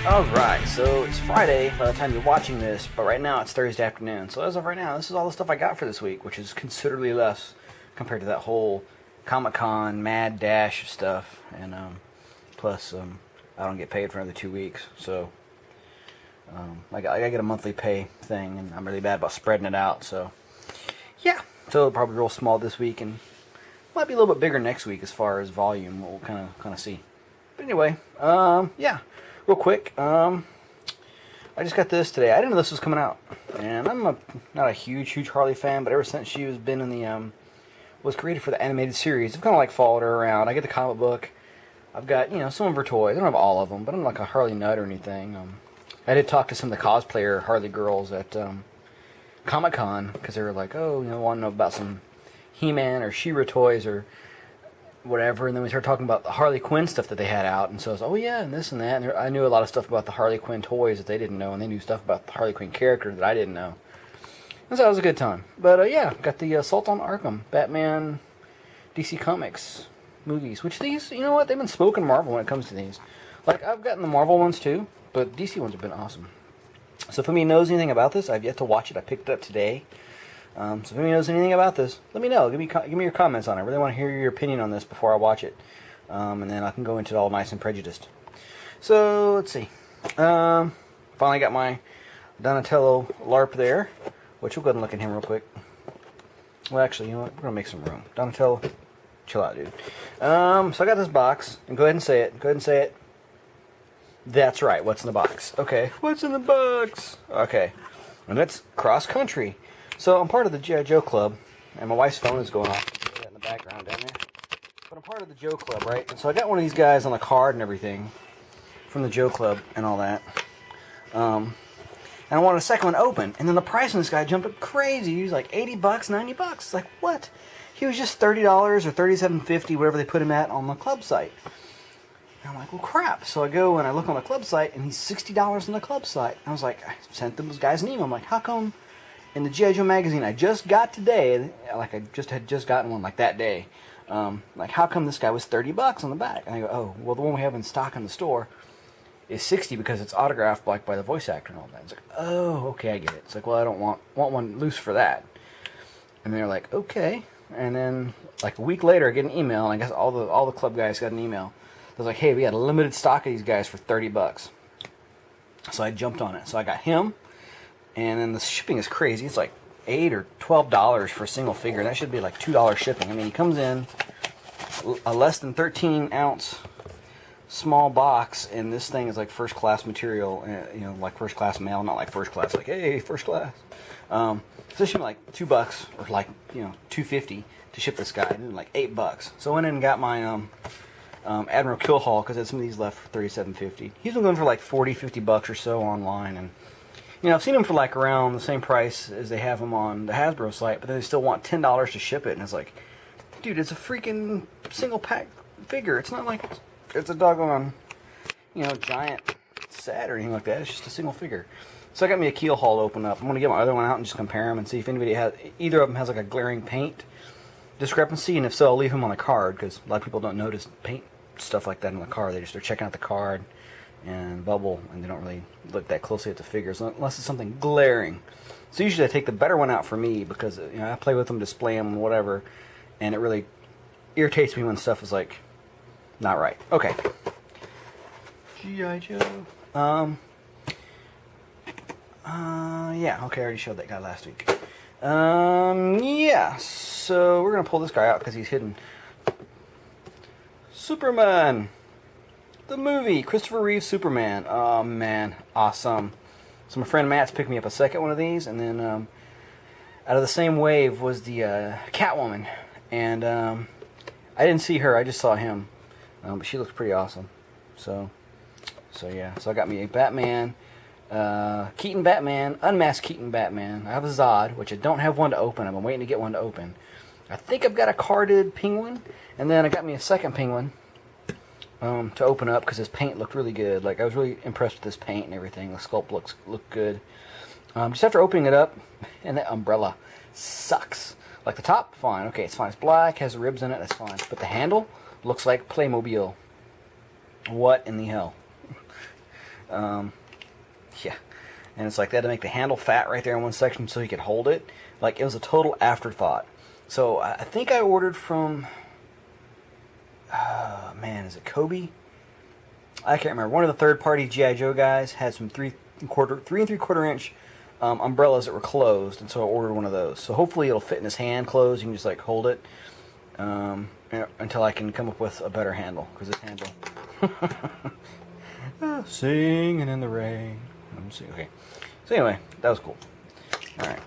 Alright, so it's Friday by the time you're watching this, but right now it's Thursday afternoon. So as of right now, this is all the stuff I got for this week, which is considerably less compared to that whole Comic-Con mad dash stuff. And plus, I don't get paid for another 2 weeks, so I gotta get a monthly pay thing, and I'm really bad about spreading it out. So yeah, so it'll probably roll small this week, and might be a little bit bigger next week as far as volume. We'll kind of see. But anyway, yeah. Real quick, I just got this today. I didn't know this was coming out, and I'm not a huge Harley fan, but ever since she was been in the was created for the animated series, I've kind of like followed her around. I get the comic book. I've got some of her toys. I don't have all of them, but I'm like a Harley nut or anything. I did talk to some of the cosplayer Harley girls at Comic-Con because they were like, oh, want to know about some He-Man or She-Ra toys or whatever, and then we started talking about the Harley Quinn stuff that they had out, and so I was, oh yeah, and this and that, and I knew a lot of stuff about the Harley Quinn toys that they didn't know, and they knew stuff about the Harley Quinn character that I didn't know, and so it was a good time. But yeah, got the Assault on Arkham, Batman, DC Comics movies, which these, you know what, they've been smoking Marvel when it comes to these. Like, I've gotten the Marvel ones too, but DC ones have been awesome. So if anybody knows anything about this, I've yet to watch it. I picked it up today. So if anybody knows anything about this, let me know. Give me your comments on it. I really want to hear your opinion on this before I watch it. And then I can go into it all nice and prejudiced. So, let's see. Finally got my Donatello LARP there, which we'll go ahead and look at him real quick. Well, actually, you know what? We're going to make some room. Donatello, chill out, dude. So I got this box, and go ahead and say it. Go ahead and say it. That's right. What's in the box? Okay. What's in the box? Okay. And that's Cross Country. So I'm part of the G.I. Joe Club, and my wife's phone is going off in the background down there. But I'm part of the Joe Club, right? And so I got one of these guys on the card and everything from the Joe Club and all that. And I wanted a second one open, and then the price on this guy jumped up crazy. He was like $80, $90. It's like, what? He was just $30 or $37.50, whatever they put him at on the club site. And I'm like, well, crap. So I go and I look on the club site, and he's $60 on the club site. I was like, I sent those guys an email. I'm like, how come? In the G.I. Joe magazine I just got today, like I had just gotten one like that day, like how come this guy was $30 on the back? And I go, oh, well the one we have in stock in the store is $60 because it's autographed like by the voice actor and all that. It's like, oh, okay, I get it. It's like, well, I don't want one loose for that. And they're like, okay. And then like a week later I get an email, and I guess all the club guys got an email. It was like, hey, we had a limited stock of these guys for $30. So I jumped on it. So I got him. And then the shipping is crazy. It's like $8 or $12 for a single figure. That should be like $2 shipping. I mean, he comes in a less than 13-ounce small box, and this thing is like first-class material. Like first-class mail, not like first class. Like, hey, first class. So it should be like $2 or like $2.50 to ship this guy. And then like $8. So I went in and got my Admiral Killhall because I had some of these left for $37.50. He's been going for like $40, $50 or so online, and I've seen them for like around the same price as they have them on the Hasbro site, but then they still want $10 to ship it, and it's like, dude, it's a freaking single pack figure. It's not like it's a doggone, giant set or anything like that. It's just a single figure. So I got me a keel haul to open up. I'm gonna get my other one out and just compare them and see if either of them has like a glaring paint discrepancy, and if so, I'll leave them on the card because a lot of people don't notice paint stuff like that on the card. They're checking out the card and bubble, and they don't really look that closely at the figures unless it's something glaring. So usually I take the better one out for me because I play with them, display them, whatever, and it really irritates me when stuff is like not right. Okay. G.I. Joe. Yeah. Okay, I already showed that guy last week. Yeah. So we're gonna pull this guy out because he's hidden. Superman. The movie, Christopher Reeve Superman. Oh man, awesome. So my friend Matt's picked me up a second one of these, and then out of the same wave was the Catwoman, and I didn't see her, I just saw him, but she looks pretty awesome. So yeah, so I got me a Batman, Keaton Batman, unmasked Keaton Batman. I have a Zod, which I don't have one to open. I've been waiting to get one to open. I think I've got a carded Penguin, and then I got me a second Penguin. To open up because his paint looked really good. Like I was really impressed with this paint and everything. The sculpt looked good. Just after opening it up, and that umbrella sucks. Like the top, fine. Okay, it's fine. It's black, has ribs in it. That's fine. But the handle looks like Playmobil. What in the hell? Yeah. And it's like they had to make the handle fat right there in one section so he could hold it. Like, it was a total afterthought. So I think I ordered from, man, is it Kobe? I can't remember. One of the third-party G.I. Joe guys had some 3 and 3/4 inch umbrellas that were closed, and so I ordered one of those. So hopefully it'll fit in his hand closed. You can just like hold it until I can come up with a better handle, because this handle. Singing in the rain. Let me see. Okay. So anyway, that was cool. All right.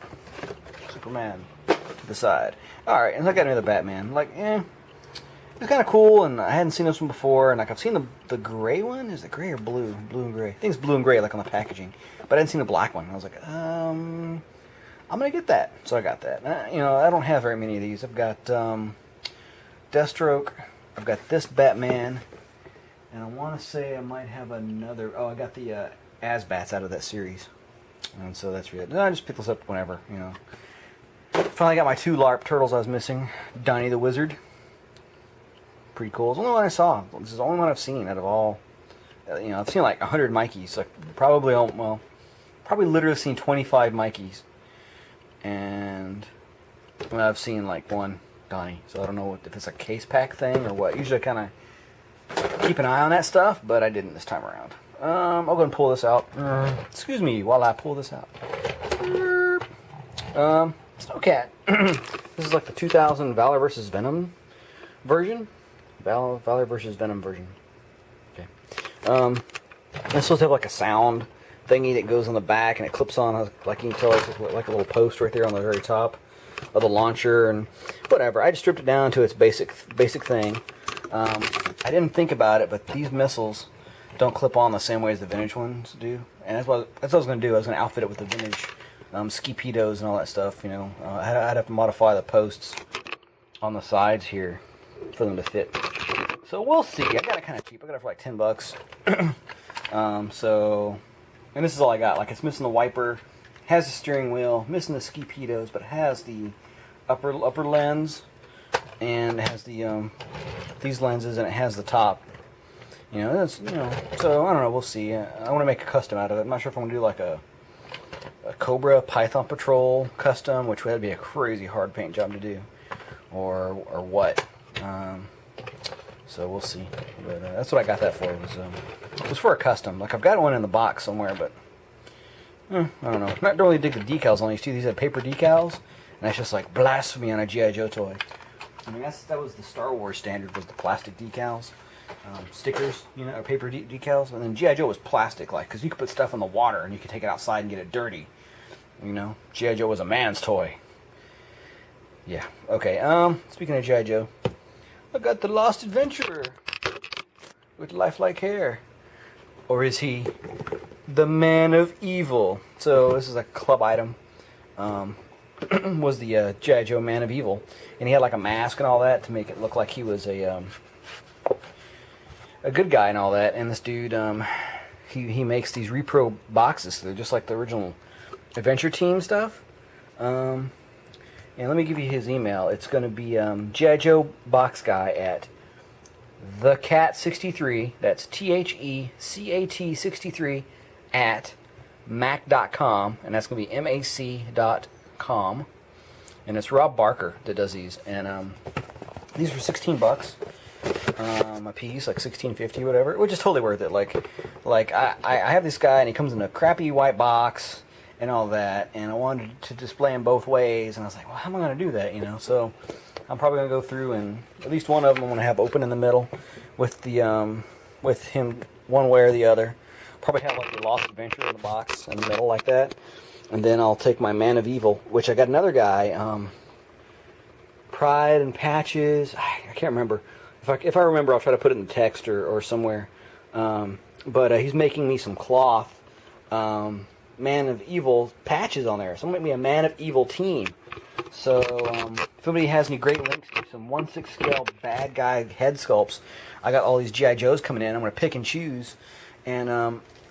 Superman to the side. All right, and I got another Batman. Like, it's kind of cool, and I hadn't seen this one before. And like, I've seen the gray one. Is it gray or blue? Blue and gray. I think it's blue and gray, like on the packaging. But I hadn't seen the black one. I was like, I'm gonna get that. So I got that. I don't have very many of these. I've got Deathstroke. I've got this Batman, and I want to say I might have another. Oh, I got the Asbats out of that series, and so that's really. I just pick those up whenever. Finally got my 2 LARP turtles I was missing. Donnie the Wizard. Pretty cool. It's the only one I saw. This is the only one I've seen out of all. I've seen like 100 Mikeys. Like probably literally seen 25 Mikeys, and I've seen like 1 Donnie. So I don't know if it's a case pack thing or what. Usually I kind of keep an eye on that stuff, but I didn't this time around. I'll go and pull this out. Excuse me while I pull this out. Snowcat. This is like the 2000 Valor vs. Venom version. Valor vs. Venom version. Okay. It's supposed to have like a sound thingy that goes on the back and it clips on, like you can tell, it's like a little post right there on the very top of the launcher and whatever. I just stripped it down to its basic thing. I didn't think about it, but these missiles don't clip on the same way as the vintage ones do, and that's what I was going to do. I was going to outfit it with the vintage skipedos and all that stuff. I'd have to modify the posts on the sides here for them to fit. So we'll see. I got it kind of cheap. I got it for like $10. And this is all I got. Like, it's missing the wiper, has the steering wheel, missing the skipedos, but it has the upper lens, and it has the these lenses, and it has the top. So I don't know. We'll see. I want to make a custom out of it. I'm not sure if I'm gonna do like a Cobra Python Patrol custom, which would be a crazy hard paint job to do, or what. So we'll see. But that's what I got that for. It was for a custom. Like, I've got one in the box somewhere, but I don't know. I don't really dig the decals on these two. These have paper decals, and that's just like blasphemy on a G.I. Joe toy. I mean, that was the Star Wars standard, was the plastic decals, stickers, or paper decals. And then G.I. Joe was plastic, like, because you could put stuff in the water and you could take it outside and get it dirty. G.I. Joe was a man's toy. Yeah. Okay. Speaking of G.I. Joe, I got the Lost Adventurer with lifelike hair. Or is he the Man of Evil? So this is a club item. Was the G.I. Joe Man of Evil, and he had like a mask and all that to make it look like he was a good guy and all that. And this dude, he makes these repro boxes. So they're just like the original Adventure Team stuff. And let me give you his email. It's going to be G.I. Joe Box Guy at thecat63. That's THECAT 63 at mac.com, and that's going to be mac.com. And it's Rob Barker that does these, and these were $16 a piece, like $16.50, whatever, which is totally worth it. Like I have this guy, and he comes in a crappy white box and all that, and I wanted to display him both ways, and I was like, well, how am I going to do that, So I'm probably going to go through, and at least one of them I'm going to have open in the middle with the with him one way or the other. Probably have like the Lost Adventure in the box in the middle like that, and then I'll take my Man of Evil, which I got another guy, Pride and Patches. I can't remember. If I remember, I'll try to put it in the text or somewhere. But he's making me some cloth Man of Evil patches on there. So I'm going to make me a Man of Evil team. So if anybody has any great links to some 1/6 scale bad guy head sculpts, I got all these G.I. Joes coming in. I'm going to pick and choose. And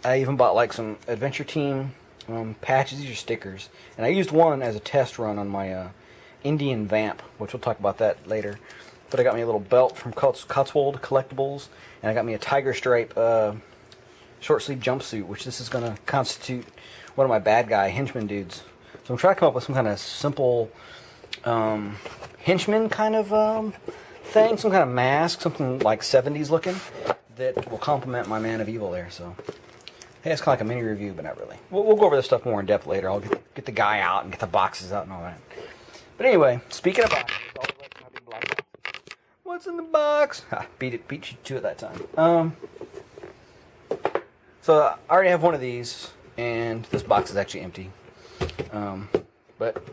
I even bought like some Adventure Team patches. These are stickers. And I used one as a test run on my Indian Vamp, which we'll talk about that later. But I got me a little belt from Cotswold Collectibles, and I got me a Tiger Stripe short sleeve jumpsuit, which this is going to constitute one of my bad guy henchman dudes. So I'm trying to come up with some kind of simple henchman kind of thing, some kind of mask, something like 70s looking, that will complement my Man of Evil there. So hey, it's kind of like a mini review, but not really. We'll go over this stuff more in depth later. I'll get the guy out and get the boxes out and all that. But anyway, speaking of boxes, what's in the box? Beat you to it that time. So I already have one of these, and this box is actually empty. But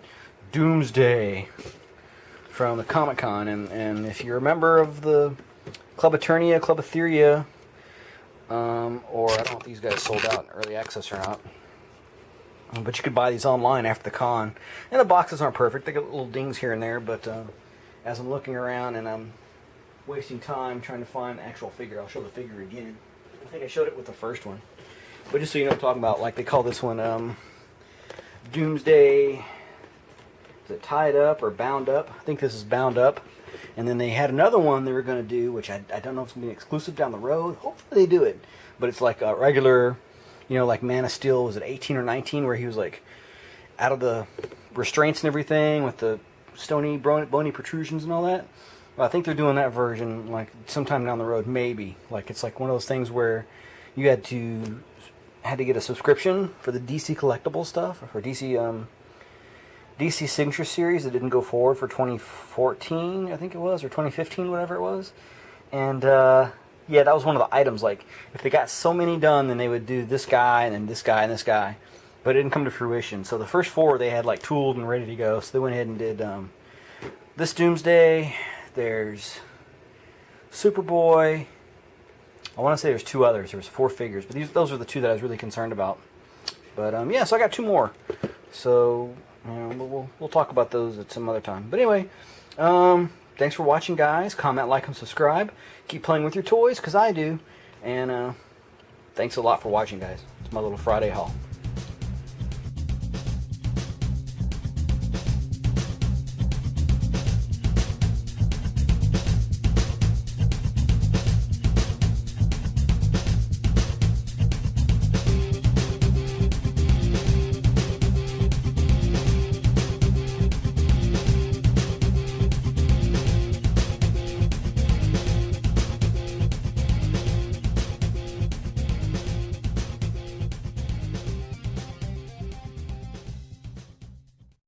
Doomsday from the Comic-Con, and if you're a member of the Club Eternia, Club Etheria, or I don't know if these guys sold out in early access or not, but you could buy these online after the con. And the boxes aren't perfect; they got little dings here and there. But as I'm looking around and I'm wasting time trying to find an actual figure, I'll show the figure again. I think I showed it with the first one. But just so you know what I'm talking about, like they call this one Doomsday. Is it tied up or bound up? I think this is bound up. And then they had another one they were going to do, which I don't know if it's going to be exclusive down the road. Hopefully they do it. But it's like a regular, like Man of Steel, was it 18 or 19, where he was like out of the restraints and everything with the stony, bony protrusions and all that. Well, I think they're doing that version like sometime down the road, maybe. Like it's like one of those things where you had to get a subscription for the DC collectible stuff, or DC Signature Series that didn't go forward for 2014, I think it was, or 2015, whatever it was. And yeah, that was one of the items. Like if they got so many done, then they would do this guy and then this guy and this guy, but it didn't come to fruition. So the first 4 they had like tooled and ready to go. So they went ahead and did this Doomsday. There's Superboy. I want to say there's 2 others. There was 4 figures, but those are the 2 that I was really concerned about. But yeah, so I got 2 more. So we'll talk about those at some other time. But anyway, thanks for watching, guys. Comment, like, and subscribe. Keep playing with your toys, because I do. And thanks a lot for watching, guys. It's my little Friday haul.